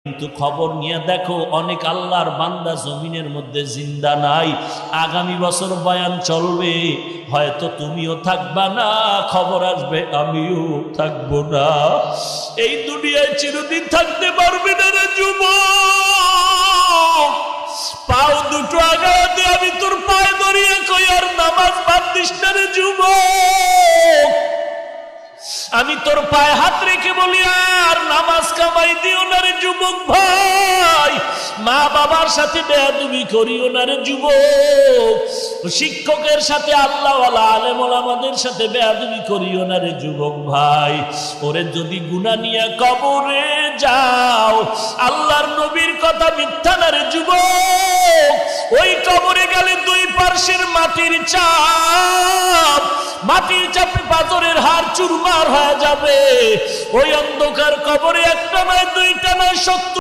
কিন্তু খবর নিয়ে দেখো অনেক আল্লাহর বান্দা জমিনের মধ্যে জিন্দা নাই। আগামী বছর বয়ান চলবে, হয়তো তুমিও থাকবা না, খবর আসবে আমিও থাকবো না। এই দুনিয়ায় চিরদিন থাকতে পারবে না রে যুবক। পাও দুটো আগাতে আমি তোর পায়ে ধরিয়ে কই আর নামাজ বাদ দিস না রে যুবক। আমি তোর পায়ে হাত রেখে বলি আর নামাজ কামাই দিও না রে যুবক ভাই। মা বাবার সাথে বেয়াদবি করিও না রে যুবক। শিক্ষকের সাথে আল্লাহওয়ালা আলেম ওলামাদের সাথে বেয়াদবি করিও না রে যুবক ভাই। ওরে যদি গুনাহ নিয়ে কবরে যাও, আল্লাহর নবীর কথা মিথ্যা না রে যুবক। ওই কবরে গেলে দুই পার্শ্বের মাটির চাপে পাথরের হাড় চুরমার হয়ে যাবে। ওই অন্ধকার কবরে একটা নয়, দুইটা নয়, 70